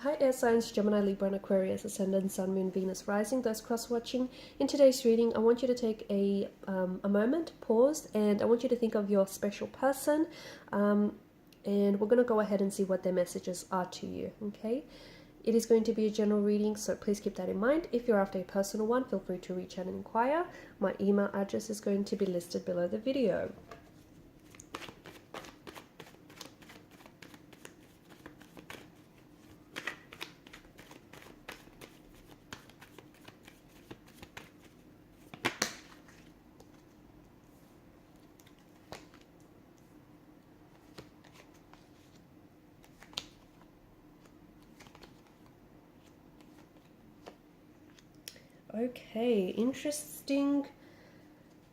Hi air signs, Gemini, Libra and Aquarius, Ascendant, Sun, Moon, Venus, Rising, those cross-watching. In today's reading, I want you to take a moment, pause, and I want you to think of your special person. And we're going to go ahead and see what their messages are to you, okay? It is going to be a general reading, so please keep that in mind. If you're after a personal one, feel free to reach out and inquire. My email address is going to be listed below the video. Okay, interesting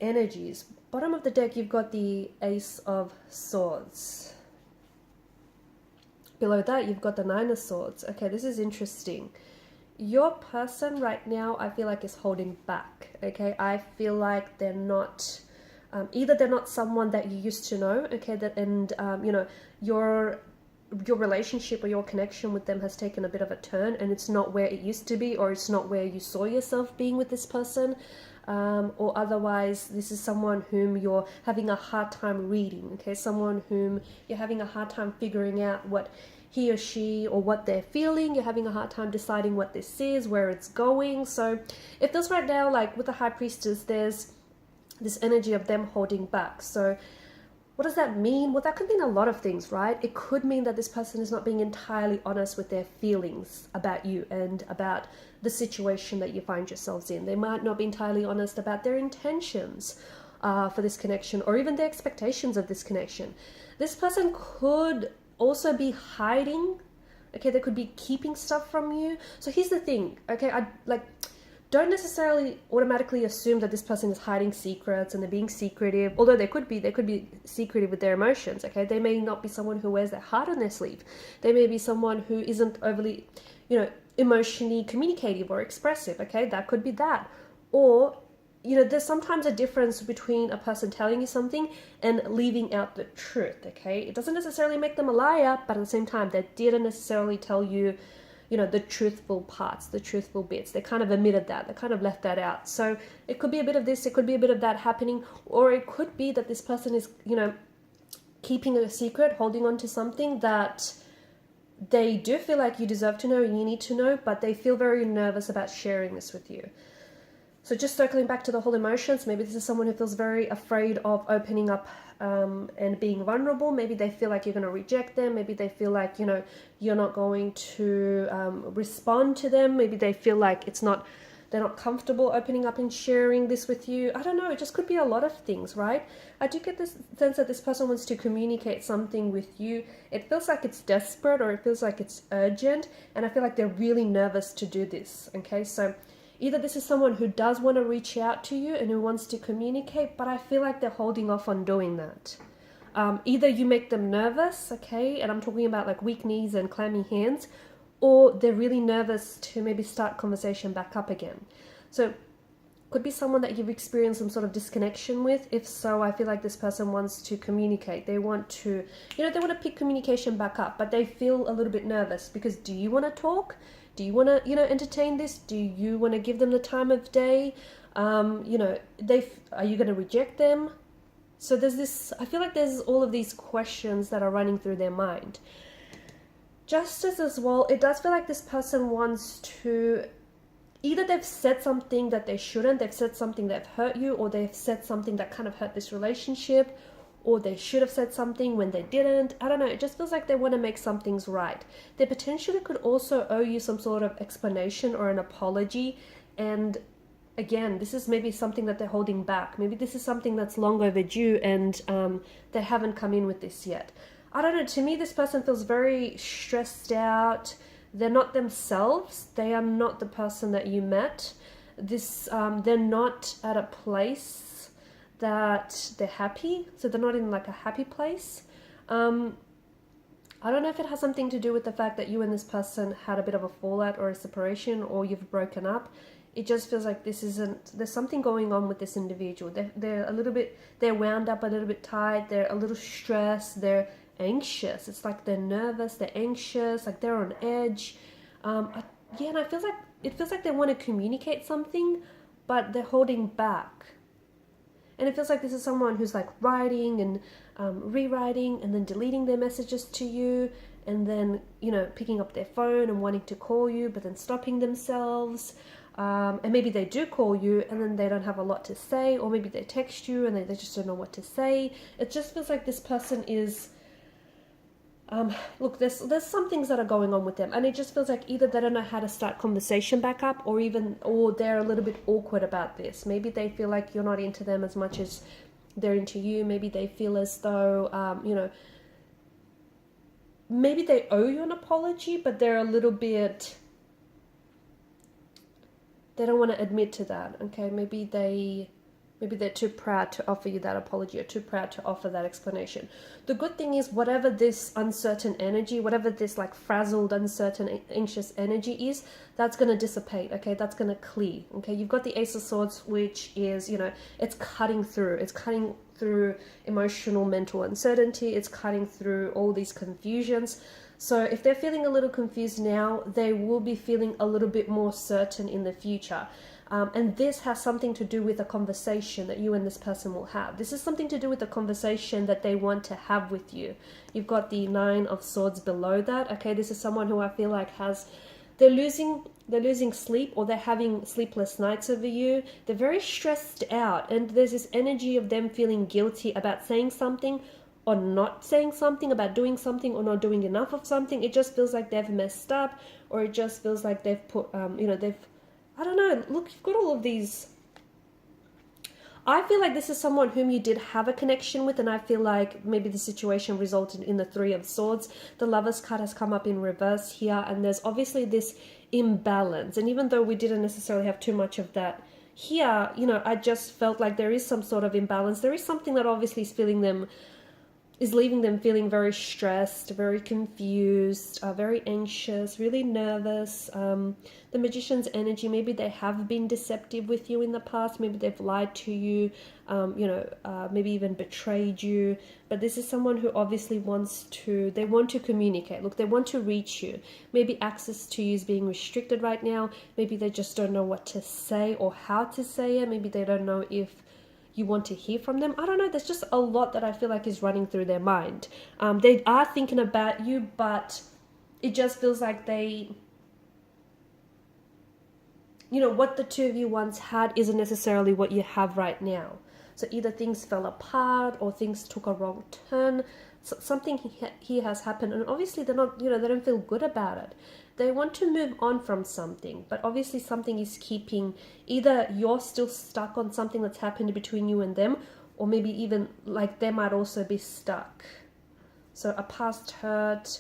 energies. Bottom of the deck, you've got the Ace of Swords. Below that, you've got the Nine of Swords. Okay, this is interesting. Your person right now, I feel like, is holding back. Okay, I feel like they're not, either they're not someone that you used to know, okay, you know, your relationship or your connection with them has taken a bit of a turn and it's not where it used to be, or it's not where you saw yourself being with this person, or otherwise this is someone whom you're having a hard time reading, okay, someone whom you're having a hard time figuring out what he or she or what they're feeling. You're having a hard time deciding what this is, where it's going. So if this right now, like with the High Priestess, there's this energy of them holding back. So what does that mean? Well, that could mean a lot of things, right? It could mean that this person is not being entirely honest with their feelings about you and about the situation that you find yourselves in. They might not be entirely honest about their intentions for this connection, or even their expectations of this connection. This person could also be hiding. Okay, they could be keeping stuff from you. So here's the thing, okay, don't necessarily automatically assume that this person is hiding secrets and they're being secretive, although they could be secretive with their emotions, okay? They may not be someone who wears their heart on their sleeve. They may be someone who isn't overly, you know, emotionally communicative or expressive, okay? That could be that. Or, you know, there's sometimes a difference between a person telling you something and leaving out the truth, okay? It doesn't necessarily make them a liar, but at the same time, they didn't necessarily tell you, you know, the truthful parts, the truthful bits. They kind of omitted that. They kind of left that out. So it could be a bit of this, it could be a bit of that happening, or it could be that this person is, you know, keeping a secret, holding on to something that they do feel like you deserve to know, you need to know, but they feel very nervous about sharing this with you. So just circling back to the whole emotions, maybe this is someone who feels very afraid of opening up and being vulnerable. Maybe they feel like you're going to reject them. Maybe they feel like, you know, you're not going to respond to them. Maybe they feel like they're not comfortable opening up and sharing this with you. I don't know. It just could be a lot of things, right? I do get this sense that this person wants to communicate something with you. It feels like it's desperate, or it feels like it's urgent. And I feel like they're really nervous to do this. Okay, so either this is someone who does want to reach out to you and who wants to communicate, but I feel like they're holding off on doing that. Either you make them nervous, okay, and I'm talking about like weak knees and clammy hands, or they're really nervous to maybe start conversation back up again. So could be someone that you've experienced some sort of disconnection with. If so, I feel like this person wants to communicate. They want to, you know, they want to pick communication back up, but they feel a little bit nervous because do you want to talk? Do you want to, you know, entertain this? Do you want to give them the time of day? You know, are you going to reject them? So there's this, I feel like there's all of these questions that are running through their mind. Justice as well, it does feel like this person wants to, either they've said something that they shouldn't, they've said something that hurt you, or they've said something that kind of hurt this relationship, or they should have said something when they didn't. I don't know, it just feels like they want to make some things right. They potentially could also owe you some sort of explanation or an apology, and again, this is maybe something that they're holding back. Maybe this is something that's long overdue and they haven't come in with this yet. I don't know, to me this person feels very stressed out. They're not themselves. They are not the person that you met. They're not at a place that they're happy, so they're not in like a happy place. I don't know if it has something to do with the fact that you and this person had a bit of a fallout or a separation, or you've broken up. It just feels like there's something going on with this individual. They're wound up a little bit tight, they're a little stressed, they're anxious. It's like they're nervous, they're anxious, like they're on edge. Yeah, and it feels like they want to communicate something, but they're holding back. And it feels like this is someone who's like writing and rewriting and then deleting their messages to you, and then, you know, picking up their phone and wanting to call you, but then stopping themselves. And maybe they do call you and then they don't have a lot to say, or maybe they text you and they just don't know what to say. It just feels like this person is, look, there's some things that are going on with them, and it just feels like either they don't know how to start conversation back up, or they're a little bit awkward about this. Maybe they feel like you're not into them as much as they're into you. Maybe they feel as though, you know, maybe they owe you an apology, but they're a little bit, they don't want to admit to that. Okay, maybe they're too proud to offer you that apology, or too proud to offer that explanation. The good thing is, whatever this uncertain energy, whatever this like frazzled, uncertain, anxious energy is, that's going to dissipate, okay? That's going to clear, okay? You've got the Ace of Swords, which is, you know, it's cutting through. It's cutting through emotional, mental uncertainty. It's cutting through all these confusions. So if they're feeling a little confused now, they will be feeling a little bit more certain in the future. And this has something to do with a conversation that you and this person will have. This is something to do with the conversation that they want to have with you. You've got the Nine of Swords below that. Okay, this is someone who I feel like they're losing sleep, or they're having sleepless nights over you. They're very stressed out, and there's this energy of them feeling guilty about saying something or not saying something, about doing something or not doing enough of something. It just feels like they've messed up, or it just feels like they've put, you know, I don't know, look, you've got all of these. I feel like this is someone whom you did have a connection with, and I feel like maybe the situation resulted in the Three of Swords. The Lover's card has come up in reverse here, and there's obviously this imbalance. And even though we didn't necessarily have too much of that here, you know, I just felt like there is some sort of imbalance. There is something that obviously is leaving them feeling very stressed, very confused, very anxious, really nervous. The Magician's energy, maybe they have been deceptive with you in the past. Maybe they've lied to you, you know, maybe even betrayed you. But this is someone who obviously they want to communicate. Look, they want to reach you. Maybe access to you is being restricted right now. Maybe they just don't know what to say or how to say it. Maybe they don't know if you want to hear from them. I don't know. There's just a lot that I feel like is running through their mind. They are thinking about you, but it just feels like you know, what the two of you once had isn't necessarily what you have right now. So either things fell apart or things took a wrong turn. So something here has happened, and obviously they're not, you know, they don't feel good about it. They want to move on from something, but obviously something is keeping, either you're still stuck on something that's happened between you and them, or maybe even like they might also be stuck. So a past hurt,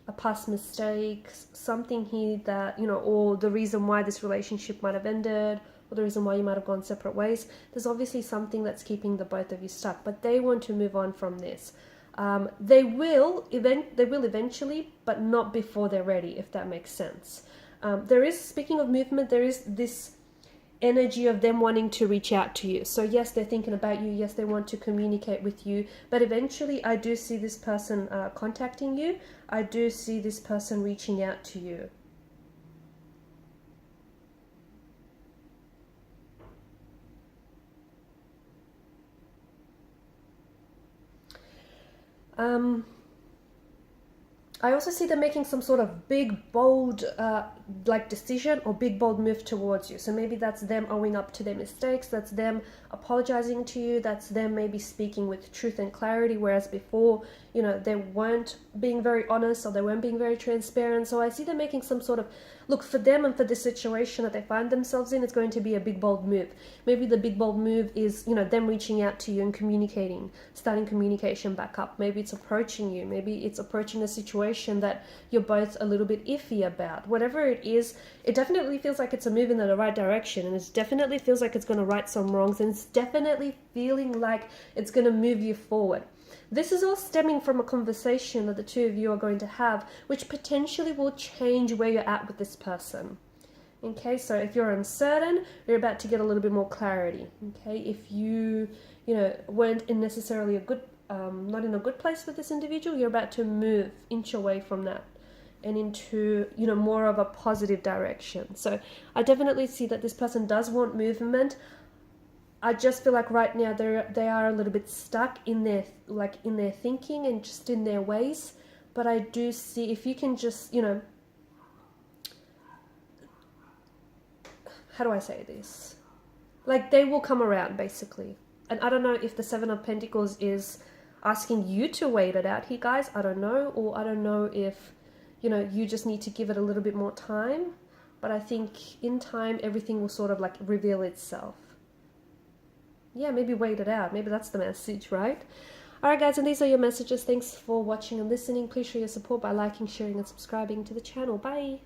a past mistake, something here that, you know, or the reason why this relationship might have ended, or the reason why you might have gone separate ways. There's obviously something that's keeping the both of you stuck, but they want to move on from this. They will eventually, but not before they're ready, if that makes sense. There is, speaking of movement, there is this energy of them wanting to reach out to you. So yes, they're thinking about you. Yes, they want to communicate with you. But eventually, I do see this person contacting you. I do see this person reaching out to you. I also see them making some sort of big, bold, like decision or big, bold move towards you. So maybe that's them owing up to their mistakes. That's them apologizing to you. That's them maybe speaking with truth and clarity. Whereas before, you know, they weren't being very honest, or they weren't being very transparent. So I see them making some sort of, look, for them and for the situation that they find themselves in, it's going to be a big, bold move. Maybe the big, bold move is, you know, them reaching out to you and communicating, starting communication back up. Maybe it's approaching you. Maybe it's approaching a situation that you're both a little bit iffy about. Whatever it is, it definitely feels like it's a move in the right direction, and it definitely feels like it's going to right some wrongs, and it's definitely feeling like it's going to move you forward. This is all stemming from a conversation that the two of you are going to have, which potentially will change where you're at with this person. Okay, so if you're uncertain, you're about to get a little bit more clarity. Okay, if you weren't in necessarily a good, not in a good place with this individual, you're about to inch away from that. and into, you know, more of a positive direction. So I definitely see that this person does want movement. I just feel like right now they are a little bit stuck in their thinking and just in their ways. But I do see, if you can just, you know, how do I say this? Like, they will come around, basically. And I don't know if the Seven of Pentacles is asking you to wait it out here, guys. I don't know. Or I don't know if, you know, you just need to give it a little bit more time. But I think in time, everything will sort of like reveal itself. Yeah, maybe wait it out. Maybe that's the message, right? Alright guys, and these are your messages. Thanks for watching and listening. Please show your support by liking, sharing and subscribing to the channel. Bye!